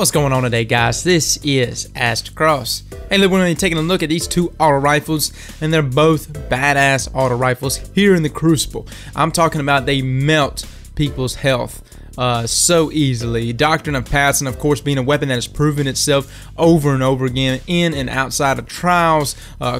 What's going on today, guys? This is Asked Cross. Hey, look, we're going to be taking a look at these two auto rifles, and they're both badass auto rifles here in the Crucible. I'm talking about they melt people's health so easily. Doctrine of Passing, of course, being a weapon that has proven itself over and over again in and outside of trials,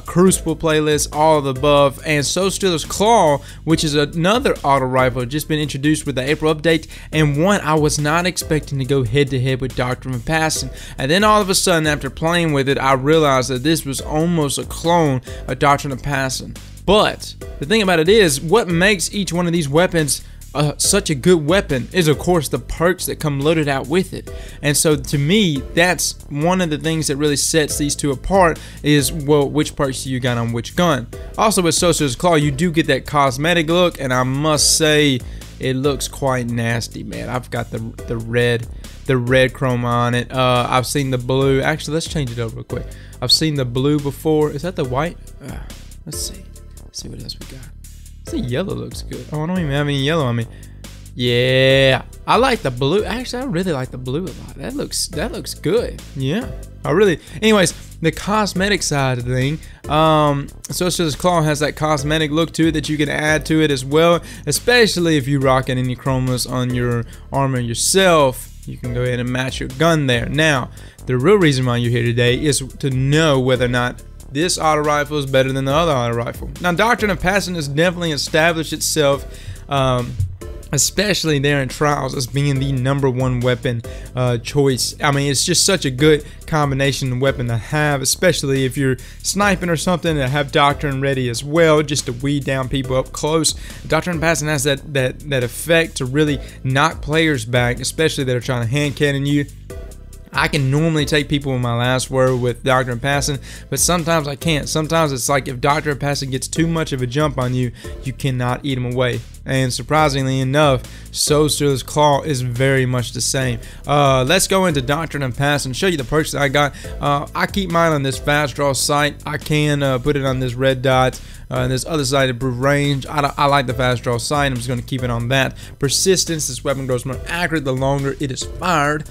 Crucible playlists, all of the above, and Soulstealer's Claw, which is another auto rifle just been introduced with the April update, and one I was not expecting to go head to head with Doctrine of Passing. And then all of a sudden, after playing with it, I realized that this was almost a clone of Doctrine of Passing. But the thing about it is, what makes each one of these weapons such a good weapon is, of course, the perks that come loaded out with it. And so to me, that's one of the things that really sets these two apart is, well, which perks you got on which gun. Also with Soulstealer's Claw, you do get that cosmetic look, and I must say it looks quite nasty, man. I've got the red chroma on it. I've seen the blue. Actually, let's change it over real quick. I've seen the blue before. Is that the white? Let's see. Let's see what else we got. The yellow looks good. Oh, I don't even have any yellow on me. Yeah, I like the blue. Actually, I really like the blue a lot. That looks good. Yeah, I really. Anyways, the cosmetic side of the thing. Soulstealer's Claw has that cosmetic look to it that you can add to it as well. Especially if you're rocking any chromas on your armor yourself, you can go ahead and match your gun there. Now, the real reason why you're here today is to know whether or not this auto rifle is better than the other auto rifle. Now, Doctrine of Passing has definitely established itself, especially there in trials, as being the #1 weapon choice. I mean, it's just such a good combination weapon to have, especially if you're sniping or something, to have Doctrine ready as well, just to weed down people up close. Doctrine of Passing has that effect to really knock players back, especially that are trying to hand cannon you. I can normally take people in my last word with Doctrine of Passing, but sometimes I can't. Sometimes it's like if Doctrine of Passing gets too much of a jump on you, you cannot eat them away. And surprisingly enough, Soulstealer's Claw is very much the same. Let's go into Doctrine of Passing and show you the perks that I got. I keep mine on this fast draw sight. I can put it on this red dot. And this other side, improve range. I like the fast draw sight. I'm just going to keep it on that. Persistence, this weapon grows more accurate the longer it is fired.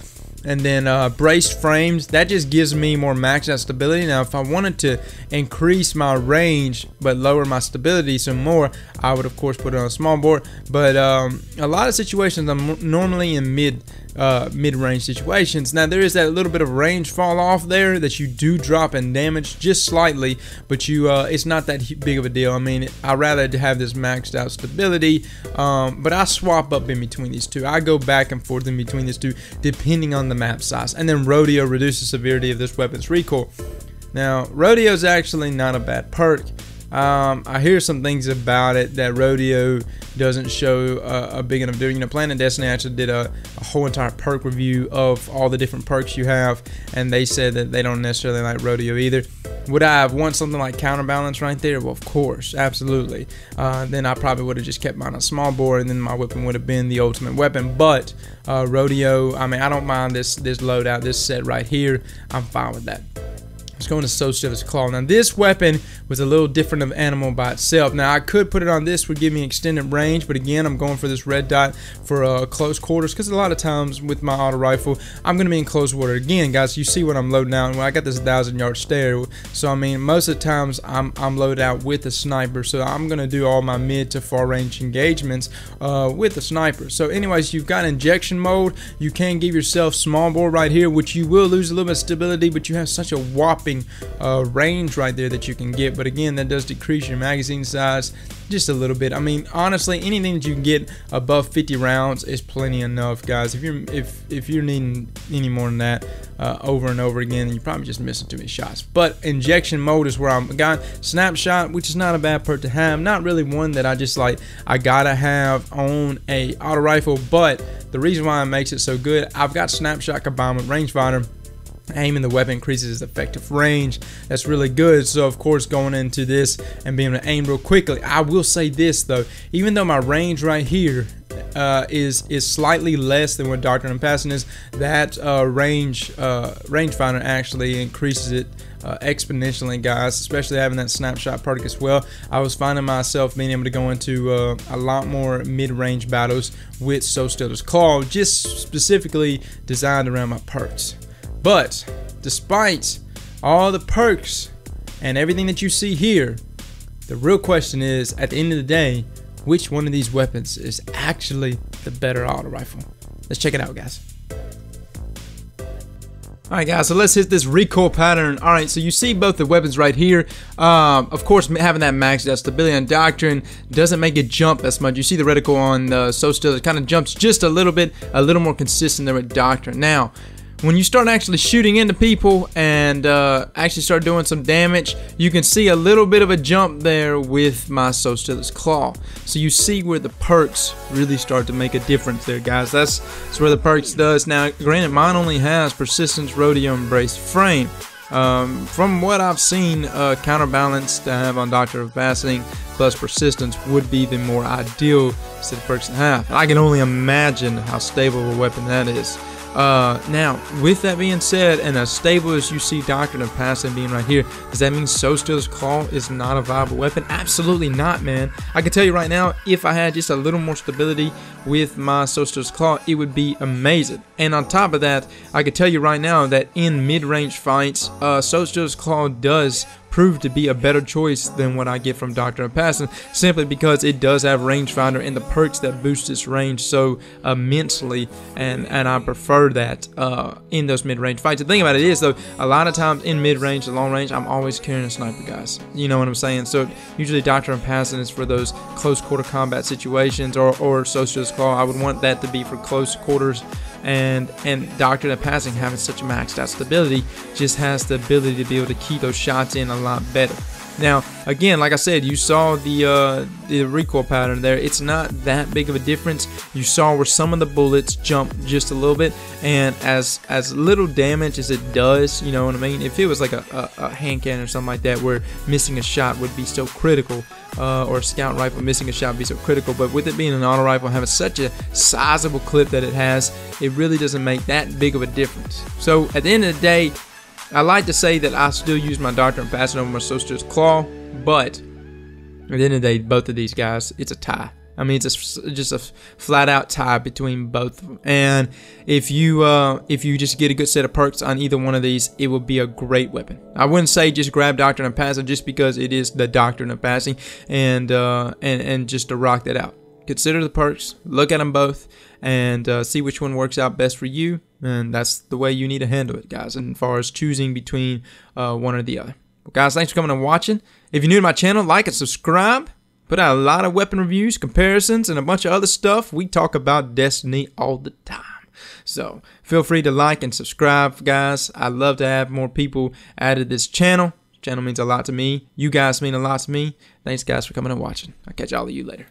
And then braced frames, that just gives me more maxed out stability. Now, if I wanted to increase my range but lower my stability some more, I would of course put it on a small board. But a lot of situations I'm normally in mid-range situations. Now, there is that little bit of range fall off there that you do drop in damage just slightly, but it's not that big of a deal. I mean, I'd rather have this maxed out stability, but I swap up in between these two. I go back and forth in between these two depending on the map size. And then Rodeo reduces severity of this weapon's recoil. Now, Rodeo is actually not a bad perk. I hear some things about it that Rodeo doesn't show a big enough doing. You know, Planet Destiny actually did a whole entire perk review of all the different perks you have, and they said that they don't necessarily like Rodeo either. Would I have want something like Counterbalance right there? Well, of course, absolutely. Then I probably would have just kept mine on a small board, and then my weapon would have been the ultimate weapon. But Rodeo, I mean, I don't mind this loadout, this set right here. I'm fine with that. Let's go into Soulstealer's Claw. Now, this weapon was a little different of animal by itself. Now, I could put it on this, would give me extended range, but again, I'm going for this red dot for close quarters, because a lot of times with my auto rifle, I'm going to be in close water. Again, guys, you see what I'm loading out. Well, I got this 1,000-yard stare, so I mean, most of the times I'm loaded out with a sniper, so I'm going to do all my mid to far range engagements with a sniper. So anyways, you've got injection mode. You can give yourself small bore right here, which you will lose a little bit of stability, but you have such a whopping range right there that you can get. But again, that does decrease your magazine size just a little bit. I mean, honestly, anything that you can get above 50 rounds is plenty enough, guys. If you're needing any more than that over and over again, then you're probably just missing too many shots. But injection mode is where I'm got. Snapshot, which is not a bad perk to have, not really one that I just like I gotta have on a auto rifle, but the reason why it makes it so good, I've got snapshot combined with rangefinder. Aiming the weapon increases effective range. That's really good. So of course, going into this and being able to aim real quickly, I will say this though, even though my range right here is slightly less than what Doctrine of Passing is, that rangefinder actually increases it exponentially, guys, especially having that snapshot perk as well. I was finding myself being able to go into a lot more mid-range battles with Soulstealer's Claw, just specifically designed around my perks. But despite all the perks and everything that you see here, the real question is, at the end of the day, which one of these weapons is actually the better auto rifle? Let's check it out, guys. Alright guys, so let's hit this recoil pattern. Alright, so you see both the weapons right here. Of course, having that maxed out stability on Doctrine doesn't make it jump as much. You see the reticle on Soulstealer, it kind of jumps just a little bit, a little more consistent there with Doctrine. Now, when you start actually shooting into people and actually start doing some damage, you can see a little bit of a jump there with my Soulstealer's Claw. So you see where the perks really start to make a difference there, guys. That's where the perks does. Now, granted, mine only has Persistence, Rodeo, Embrace, Frame. From what I've seen, Counterbalance to have on Doctrine of Passing plus Persistence would be the more ideal set of perks to have. And I can only imagine how stable of a weapon that is. Now, with that being said, and as stable as you see Doctrine of Passing being right here, does that mean Soulstealer's Claw is not a viable weapon? Absolutely not, man. I can tell you right now, if I had just a little more stability with my Soulstealer's Claw, it would be amazing. And on top of that, I can tell you right now that in mid-range fights, Soulstealer's Claw does prove to be a better choice than what I get from Doctrine of Passing, simply because it does have rangefinder and the perks that boost its range so immensely, and I prefer that in those mid-range fights. The thing about it is, though, a lot of times in mid-range and long range, I'm always carrying a sniper, guys. You know what I'm saying? So usually Doctrine of Passing is for those close quarter combat situations, or Soulstealer's Claw. I would want that to be for close quarters. And Doctrine of Passing, having such a maxed out stability, just has the ability to be able to keep those shots in a lot better. Now, again, like I said, you saw the recoil pattern there. It's not that big of a difference. You saw where some of the bullets jump just a little bit, and as little damage as it does, you know what I mean? If it was like a hand cannon or something like that, where missing a shot would be so critical, or a scout rifle missing a shot would be so critical, but with it being an auto rifle, having such a sizable clip that it has, it really doesn't make that big of a difference. So at the end of the day, I like to say that I still use my Doctrine of Passing over my Soulstealer's Claw, but at the end of the day, both of these guys, it's a tie. I mean, it's just a flat-out tie between both of them. And if you just get a good set of perks on either one of these, it will be a great weapon. I wouldn't say just grab Doctrine of Passing just because it is the Doctrine of Passing, and just to rock that out. Consider the perks, look at them both, and see which one works out best for you. And that's the way you need to handle it, guys, as far as choosing between one or the other. Well, guys, thanks for coming and watching. If you're new to my channel, like and subscribe. Put out a lot of weapon reviews, comparisons, and a bunch of other stuff. We talk about Destiny all the time. So feel free to like and subscribe, guys. I'd love to have more people added to this channel. This channel means a lot to me. You guys mean a lot to me. Thanks, guys, for coming and watching. I'll catch all of you later.